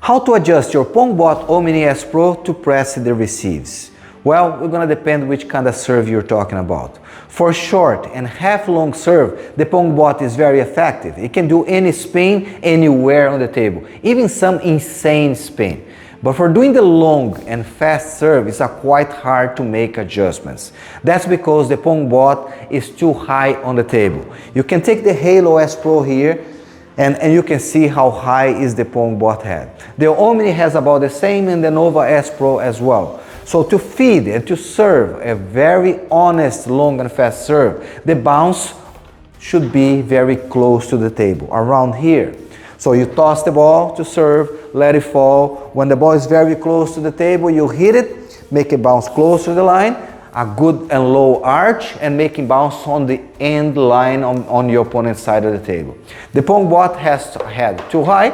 How to adjust your Pongbot Omni S Pro to press the receives? Well, we're gonna depend which kind of serve you're talking about. For short and half-long serve, the Pongbot is very effective. It can do any spin anywhere on the table, even some insane spin. But for doing the long and fast serve, it's quite hard to make adjustments. That's because the Pongbot is too high on the table. You can take the Halo S Pro here, and you can see how high is the Pongbot head. The Omni has about the same in the Nova S Pro as well. So to feed and to serve a very honest long and fast serve, the bounce should be very close to the table, around here. So you toss the ball to serve, let it fall. When the ball is very close to the table, you hit it, make it bounce close to the line, a good and low arch, and making bounce on the end line on your opponent's side of the table. The Pongbot has head too high,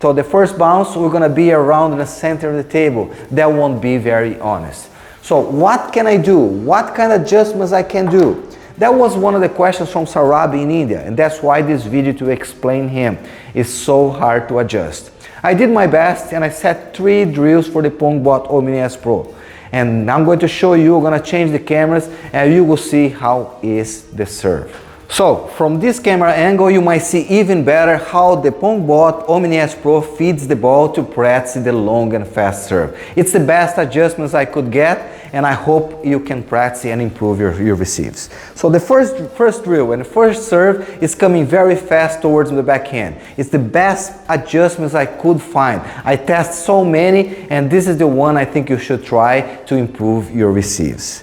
so the first bounce we're gonna be around in the center of the table. That won't be very honest. So what can I do? What kind of adjustments I can do? That was one of the questions from Sarabi in India, and that's why this video to explain him is so hard to adjust. I did my best and I set 3 drills for the Pongbot Omni S Pro. And I'm going to show you, I'm going to change the cameras and you will see how is the serve. So from this camera angle you might see even better how the Pongbot Omni S Pro feeds the ball to practice the long and fast serve. It's the best adjustments I could get, and I hope you can practice and improve your receives. So the first drill and the first serve is coming very fast towards the backhand. It's the best adjustments I could find. I test so many, and this is the one I think you should try to improve your receives.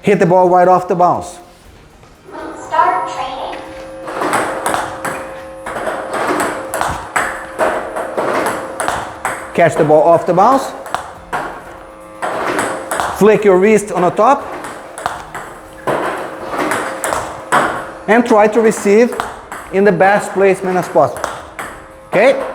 Hit the ball right off the bounce. Start training. Catch the ball off the bounce. Flick your wrist on the top. And try to receive in the best placement as possible. Okay?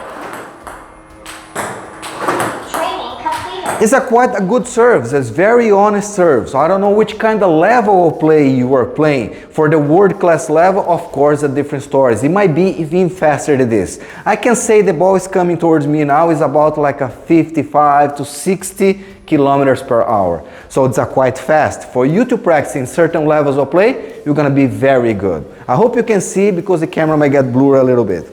It's quite a good serve. It's very honest serve. So I don't know which kind of level of play you are playing. For the world class level, of course, a different story. It might be even faster than this. I can say the ball is coming towards me now is about like a 55 to 60 kilometers per hour. So it's quite fast. For you to practice in certain levels of play, you're gonna be very good. I hope you can see because the camera might get blurry a little bit.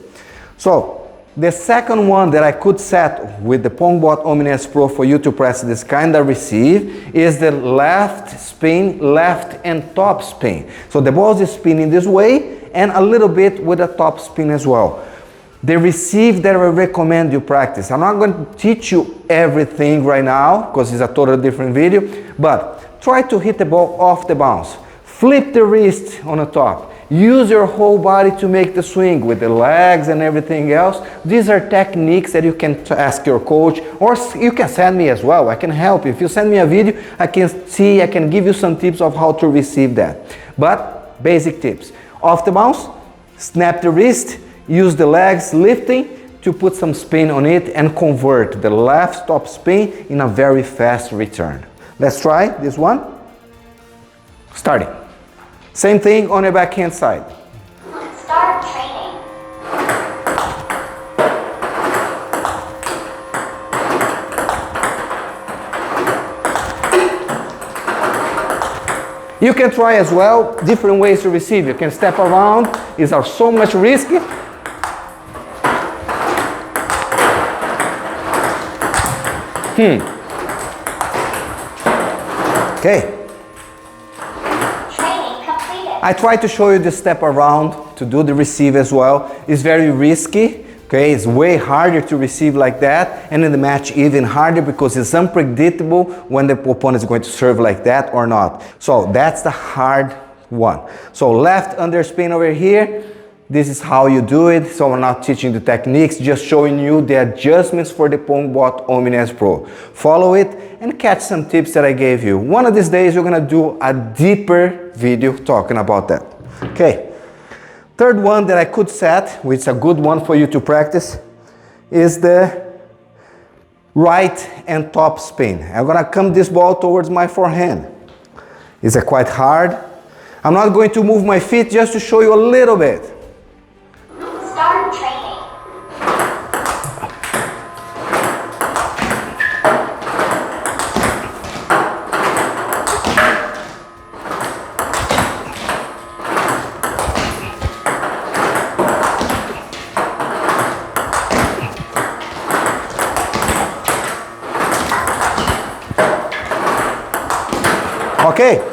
So the second one that I could set with the Pongbot Omni S Pro for you to press this kind of receive is the left spin, left and top spin. So the ball is spinning this way and a little bit with a top spin as well. The receive that I recommend you practice. I'm not going to teach you everything right now because it's a totally different video, but try to hit the ball off the bounce. Flip the wrist on the top. Use your whole body to make the swing with the legs and everything else. These are techniques that you can ask your coach, or you can send me as well. I can help you. If you send me a video, I can give you some tips of how to receive that. But basic tips. Off the bounce, snap the wrist, use the legs lifting to put some spin on it and convert the left top spin in a very fast return. Let's try this one. Starting. Same thing on the backhand side. Start training. You can try as well different ways to receive. You can step around. These are so much risky. Okay. I try to show you the step around to do the receive as well. It's very risky, okay? It's way harder to receive like that, and in the match even harder because it's unpredictable when the opponent is going to serve like that or not. So that's the hard one. So left underspin over here. This is how you do it. So I'm not teaching the techniques, just showing you the adjustments for the Pongbot Omni S Pro. Follow it and catch some tips that I gave you. One of these days, we're gonna do a deeper video talking about that. Okay. Third one that I could set, which is a good one for you to practice, is the right and top spin. I'm gonna come this ball towards my forehand. It's quite hard. I'm not going to move my feet just to show you a little bit. Start training. Okay. Training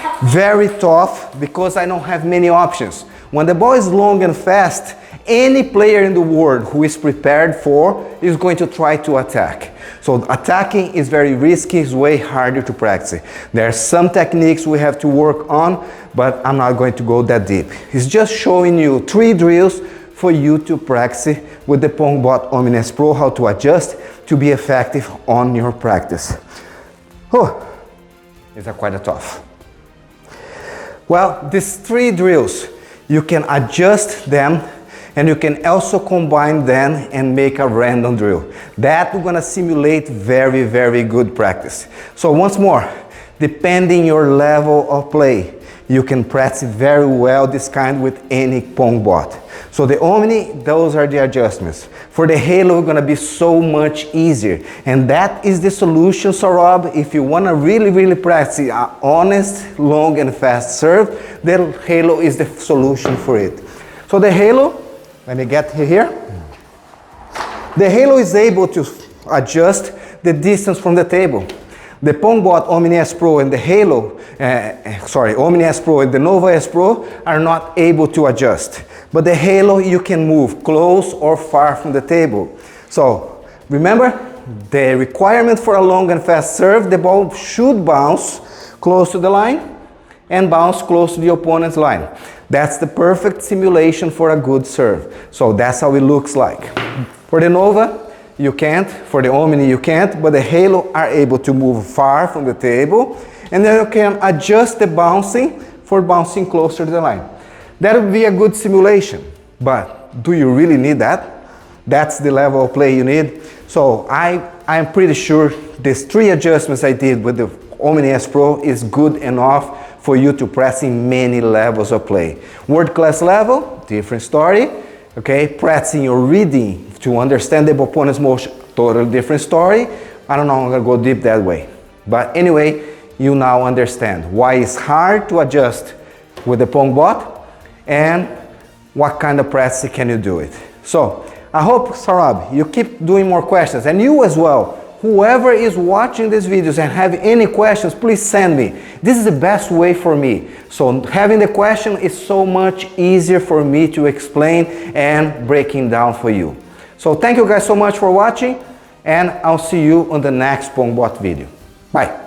complete. Very tough because I don't have many options. When the ball is long and fast, any player in the world who is prepared for is going to try to attack. So attacking is very risky, it's way harder to practice. There are some techniques we have to work on, but I'm not going to go that deep. It's just showing you 3 drills for you to practice with the Pongbot Omni S Pro, how to adjust to be effective on your practice. Oh, it's quite tough. Well, these 3 drills, you can adjust them and you can also combine them and make a random drill. That we're gonna simulate very, very good practice. So once more, depending your level of play, you can practice very well this kind with any Pongbot. So the Omni, those are the adjustments. For the Halo, it's gonna be so much easier. And that is the solution, Saurabh. If you wanna really, really practice an honest, long and fast serve, the Halo is the solution for it. So the Halo, let me get here. The Halo is able to adjust the distance from the table. The Pongbot Omni S Pro and the Halo, Omni S Pro and the Nova S Pro are not able to adjust. But the Halo, you can move close or far from the table. So remember, the requirement for a long and fast serve, the ball should bounce close to the line and bounce close to the opponent's line. That's the perfect simulation for a good serve. So that's how it looks like. For the Nova, you can't. For the Omni, you can't. But the Halo are able to move far from the table. And then you can adjust the bouncing for bouncing closer to the line. That would be a good simulation. But do you really need that? That's the level of play you need. So I'm pretty sure these 3 adjustments I did with the Omni S Pro is good enough for you to practice in many levels of play. World class level, different story. Okay, practicing your reading to understand the opponent's motion, totally different story. I don't know, I'm gonna go deep that way. But anyway, you now understand why it's hard to adjust with the Pongbot and what kind of practice can you do it. So I hope, Saurabh, you keep doing more questions, and you as well. Whoever is watching these videos and have any questions, please send me. This is the best way for me. So having the question is so much easier for me to explain and breaking down for you. So thank you guys so much for watching, and I'll see you on the next Pongbot video. Bye.